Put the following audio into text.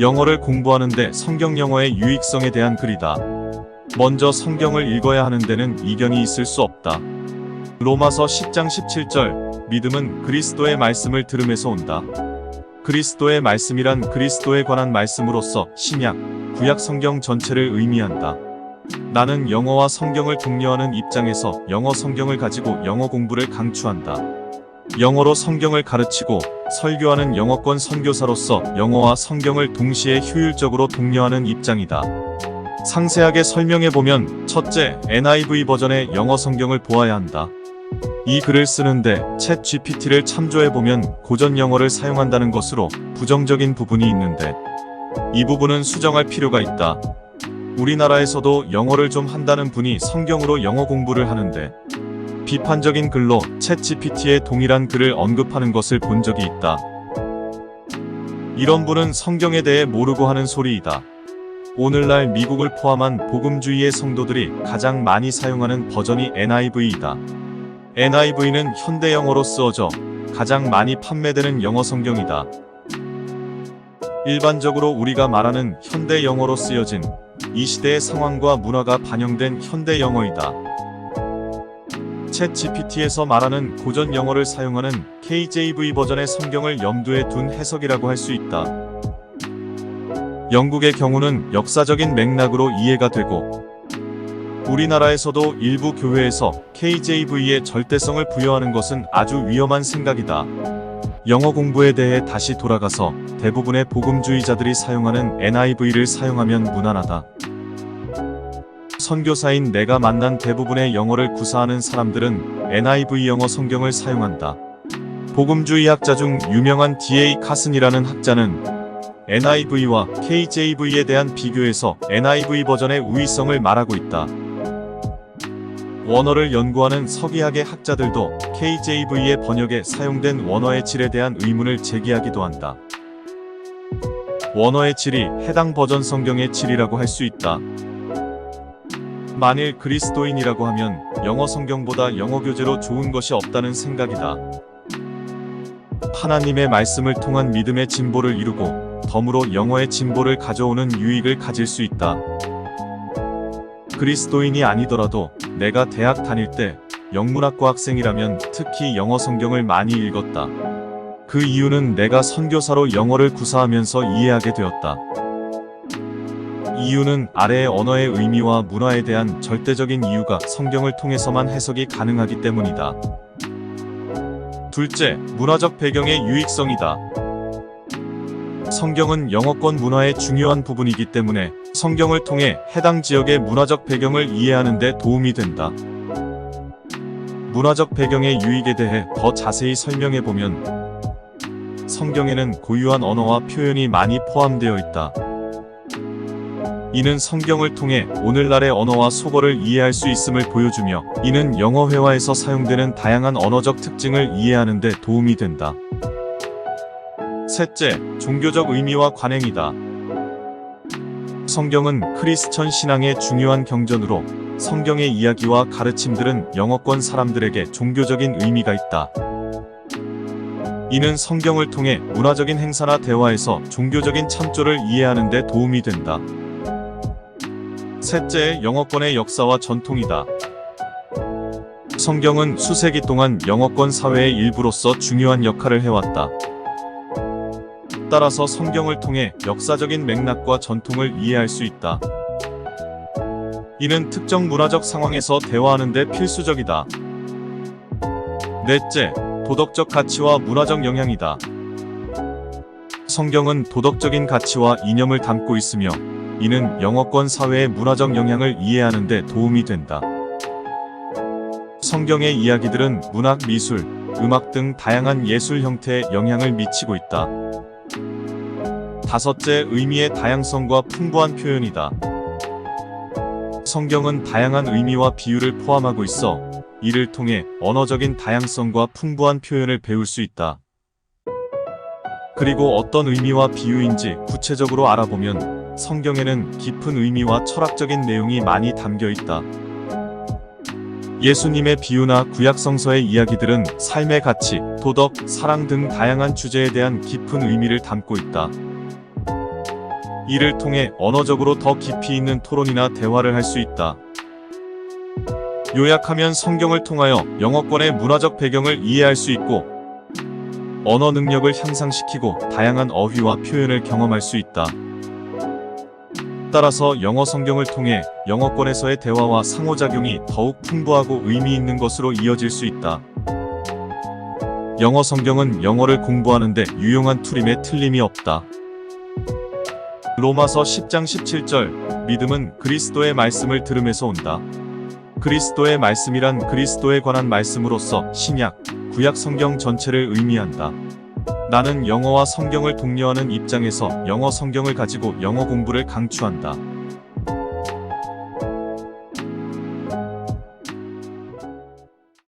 영어를 공부하는데 성경 영어의 유익성에 대한 글이다. 먼저 성경을 읽어야 하는 데는 이견이 있을 수 없다. 로마서 10장 17절, 믿음은 그리스도의 말씀을 들음에서 온다. 그리스도의 말씀이란 그리스도에 관한 말씀으로서 신약, 구약 성경 전체를 의미한다. 나는 영어와 성경을 독려하는 입장에서 영어 성경을 가지고 영어 공부를 강추한다. 영어로 성경을 가르치고 설교하는 영어권 선교사로서 영어와 성경을 동시에 효율적으로 독려하는 입장이다. 상세하게 설명해보면 첫째, NIV 버전의 영어 성경을 보아야 한다. 이 글을 쓰는데 챗 GPT를 참조해보면 고전 영어를 사용한다는 것으로 부정적인 부분이 있는데 이 부분은 수정할 필요가 있다. 우리나라에서도 영어를 좀 한다는 분이 성경으로 영어 공부를 하는데 비판적인 글로 챗 GPT의 동일한 글을 언급하는 것을 본 적이 있다. 이런 분은 성경에 대해 모르고 하는 소리이다. 오늘날 미국을 포함한 복음주의의 성도들이 가장 많이 사용하는 버전이 NIV이다. NIV는 현대 영어로 쓰어져 가장 많이 판매되는 영어 성경이다. 일반적으로 우리가 말하는 현대 영어로 쓰여진 이 시대의 상황과 문화가 반영된 현대 영어이다. 챗 GPT에서 말하는 고전 영어를 사용하는 KJV 버전의 성경을 염두에 둔 해석이라고 할 수 있다. 영국의 경우는 역사적인 맥락으로 이해가 되고 우리나라에서도 일부 교회에서 KJV에 절대성을 부여하는 것은 아주 위험한 생각이다. 영어 공부에 대해 다시 돌아가서 대부분의 복음주의자들이 사용하는 NIV를 사용하면 무난하다. 선교사인 내가 만난 대부분의 영어를 구사하는 사람들은 NIV 영어 성경을 사용한다. 복음주의 학자 중 유명한 D.A. 카슨이라는 학자는 NIV와 KJV에 대한 비교에서 NIV 버전의 우위성을 말하고 있다. 원어를 연구하는 서기학의 학자들도 KJV의 번역에 사용된 원어의 질에 대한 의문을 제기하기도 한다. 원어의 질이 해당 버전 성경의 질이라고 할 수 있다. 만일 그리스도인이라고 하면 영어 성경보다 영어 교재로 좋은 것이 없다는 생각이다. 하나님의 말씀을 통한 믿음의 진보를 이루고 덤으로 영어의 진보를 가져오는 유익을 가질 수 있다. 그리스도인이 아니더라도 내가 대학 다닐 때 영문학과 학생이라면 특히 영어 성경을 많이 읽었다. 그 이유는 내가 선교사로 영어를 구사하면서 이해하게 되었다. 이유는 아래의 언어의 의미와 문화에 대한 절대적인 이유가 성경을 통해서만 해석이 가능하기 때문이다. 둘째, 문화적 배경의 유익성이다. 성경은 영어권 문화의 중요한 부분이기 때문에 성경을 통해 해당 지역의 문화적 배경을 이해하는 데 도움이 된다. 문화적 배경의 유익에 대해 더 자세히 설명해보면 성경에는 고유한 언어와 표현이 많이 포함되어 있다. 이는 성경을 통해 오늘날의 언어와 속어를 이해할 수 있음을 보여주며 이는 영어 회화에서 사용되는 다양한 언어적 특징을 이해하는 데 도움이 된다. 셋째, 종교적 의미와 관행이다. 성경은 크리스천 신앙의 중요한 경전으로 성경의 이야기와 가르침들은 영어권 사람들에게 종교적인 의미가 있다. 이는 성경을 통해 문화적인 행사나 대화에서 종교적인 참조를 이해하는 데 도움이 된다. 셋째, 영어권의 역사와 전통이다. 성경은 수세기 동안 영어권 사회의 일부로서 중요한 역할을 해왔다. 따라서 성경을 통해 역사적인 맥락과 전통을 이해할 수 있다. 이는 특정 문화적 상황에서 대화하는 데 필수적이다. 넷째, 도덕적 가치와 문화적 영향이다. 성경은 도덕적인 가치와 이념을 담고 있으며 이는 영어권 사회의 문화적 영향을 이해하는 데 도움이 된다. 성경의 이야기들은 문학, 미술, 음악 등 다양한 예술 형태에 영향을 미치고 있다. 다섯째, 의미의 다양성과 풍부한 표현이다. 성경은 다양한 의미와 비유를 포함하고 있어 이를 통해 언어적인 다양성과 풍부한 표현을 배울 수 있다. 그리고 어떤 의미와 비유인지 구체적으로 알아보면 성경에는 깊은 의미와 철학적인 내용이 많이 담겨 있다. 예수님의 비유나 구약 성서의 이야기들은 삶의 가치, 도덕, 사랑 등 다양한 주제에 대한 깊은 의미를 담고 있다. 이를 통해 언어적으로 더 깊이 있는 토론이나 대화를 할 수 있다. 요약하면 성경을 통하여 영어권의 문화적 배경을 이해할 수 있고, 언어 능력을 향상시키고 다양한 어휘와 표현을 경험할 수 있다. 따라서 영어 성경을 통해 영어권에서의 대화와 상호작용이 더욱 풍부하고 의미 있는 것으로 이어질 수 있다. 영어 성경은 영어를 공부하는 데 유용한 툴임에 틀림이 없다. 로마서 10장 17절, 믿음은 그리스도의 말씀을 들음에서 온다. 그리스도의 말씀이란 그리스도에 관한 말씀으로서 신약, 구약 성경 전체를 의미한다. 나는 영어와 성경을 독려하는 입장에서 영어 성경을 가지고 영어 공부를 강추한다.